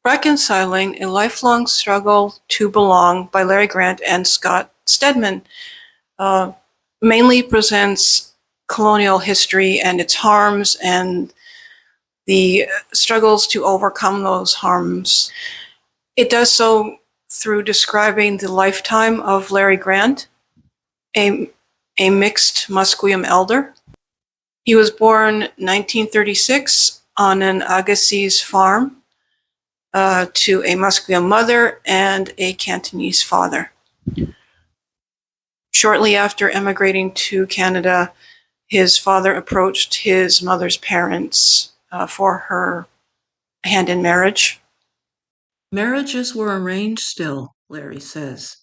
Reconciling A Lifelong Struggle to Belong by Larry Grant and Scott Steedman mainly presents colonial history and its harms and the struggles to overcome those harms. It does so through describing the lifetime of Larry Grant, a mixed Musqueam elder. He was born 1936 on an Agassiz farm to a Musqueam mother and a Cantonese father. Shortly after emigrating to Canada, his father approached his mother's parents for her hand in marriage. Marriages were arranged still, Larry says.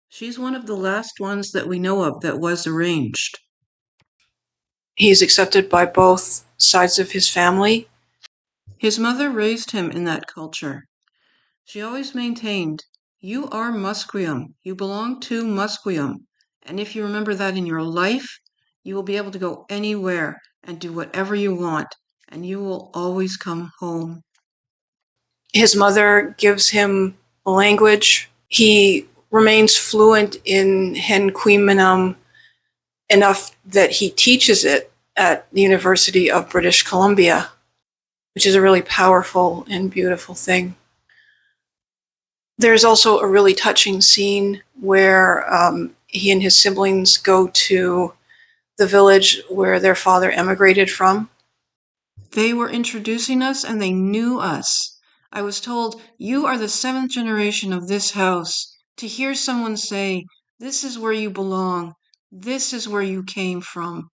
She's one of the last ones that we know of that was arranged. He's accepted by both sides of his family. His mother raised him in that culture. She always maintained, you are Musqueam, you belong to Musqueam, and if you remember that in your life, you will be able to go anywhere and do whatever you want, and you will always come home. His mother gives him a language. He remains fluent in Hen Queemanum enough that he teaches it at the University of British Columbia, which is a really powerful and beautiful thing. There's also a really touching scene where he and his siblings go to the village where their father emigrated from. They were introducing us and they knew us. I was told, you are the 7th generation of this house. To hear someone say, this is where you belong, this is where you came from.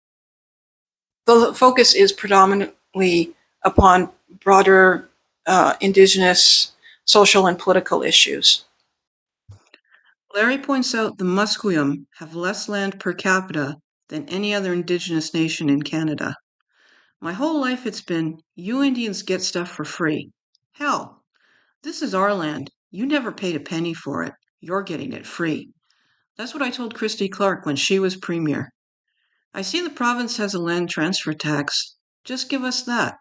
The focus is predominantly upon broader Indigenous social and political issues. Larry points out the Musqueam have less land per capita than any other Indigenous nation in Canada. My whole life it's been, you Indians get stuff for free. Hell, this is our land. You never paid a penny for it. You're getting it free. That's what I told Christy Clark when she was premier. I see the province has a land transfer tax. Just give us that.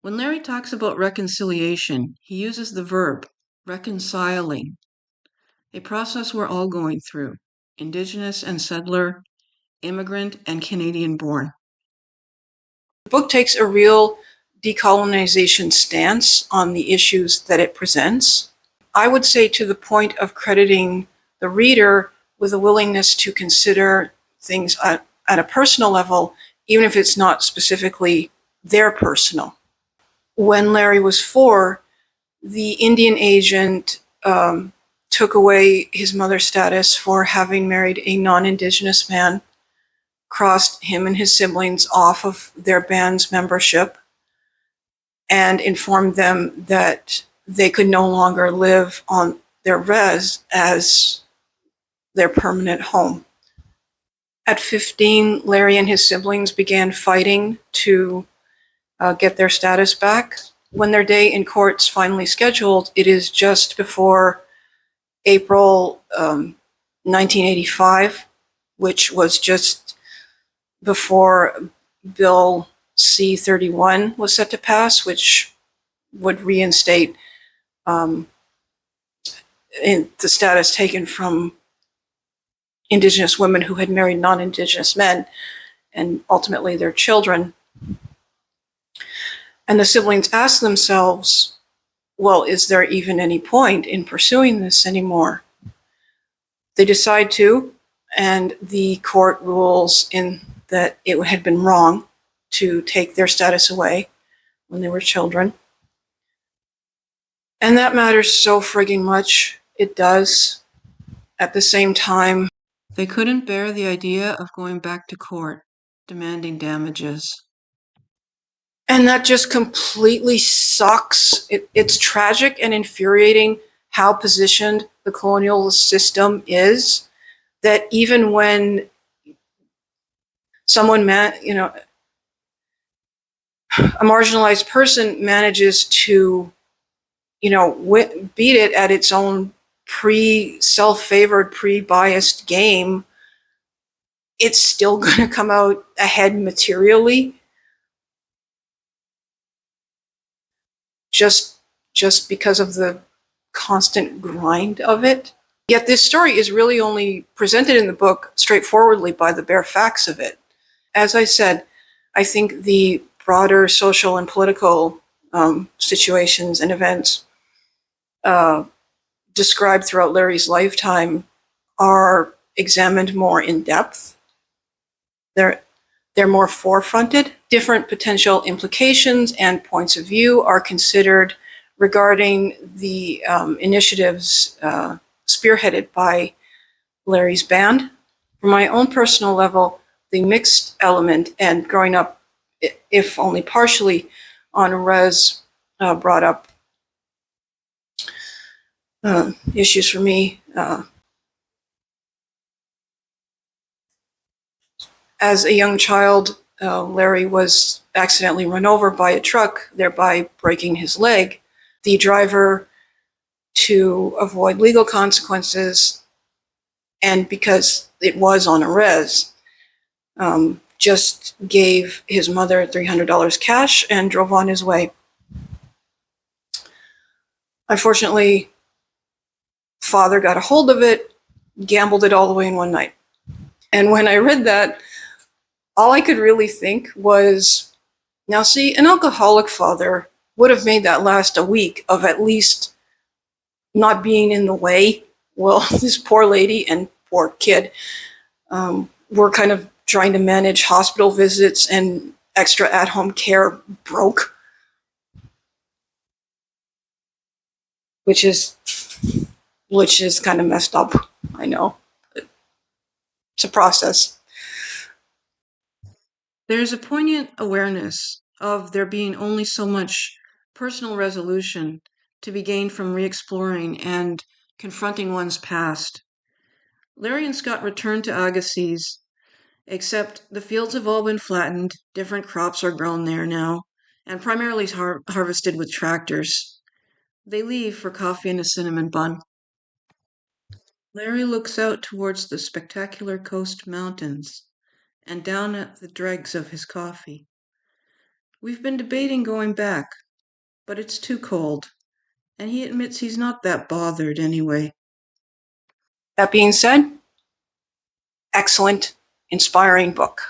When Larry talks about reconciliation, he uses the verb reconciling, a process we're all going through, Indigenous and settler, immigrant and Canadian born. The book takes a real decolonization stance on the issues that it presents. I would say to the point of crediting the reader with a willingness to consider things at a personal level, even if it's not specifically their personal. When Larry was 4, the Indian agent took away his mother's status for having married a non-Indigenous man, crossed him and his siblings off of their band's membership, and informed them that they could no longer live on their res as their permanent home. At 15, Larry and his siblings began fighting to get their status back. When their day in court's finally scheduled, it is just before April 1985, which was just before Bill C-31 was set to pass, which would reinstate the status taken from Indigenous women who had married non-Indigenous men and ultimately their children. And the siblings asked themselves, well, is there even any point in pursuing this anymore? They decide to, and the court rules in that it had been wrong to take their status away when they were children. And that matters so frigging much. It does. At the same time, they couldn't bear the idea of going back to court, demanding damages. And that just completely sucks. It's tragic and infuriating how positioned the colonial system is, that even when someone, a marginalized person manages to, beat it at its own self-favored, pre-biased game, it's still going to come out ahead materially. Just just because of the constant grind of it. Yet this story is really only presented in the book straightforwardly by the bare facts of it. As I said, I think the broader social and political situations and events described throughout Larry's lifetime are examined more in depth. They're more forefronted. Different potential implications and points of view are considered regarding the initiatives spearheaded by Larry's band. From my own personal level, the mixed element and growing up, if only partially, on res brought up issues for me. As a young child, Larry was accidentally run over by a truck, thereby breaking his leg. The driver, to avoid legal consequences, and because it was on a res, just gave his mother $300 cash and drove on his way. Unfortunately, father got a hold of it, gambled it all away in one night. And when I read that, all I could really think was, now see, an alcoholic father would have made that last a week of at least not being in the way. Well, this poor lady and poor kid were kind of trying to manage hospital visits and extra at-home care broke, which is kind of messed up. I know. It's a process. There's a poignant awareness of there being only so much personal resolution to be gained from re-exploring and confronting one's past. Larry and Scott returned to Agassiz, except the fields have all been flattened, different crops are grown there now, and primarily harvested with tractors. They leave for coffee and a cinnamon bun. Larry looks out towards the spectacular coast mountains and down at the dregs of his coffee. We've been debating going back, but it's too cold, and he admits he's not that bothered anyway. That being said, excellent, inspiring book.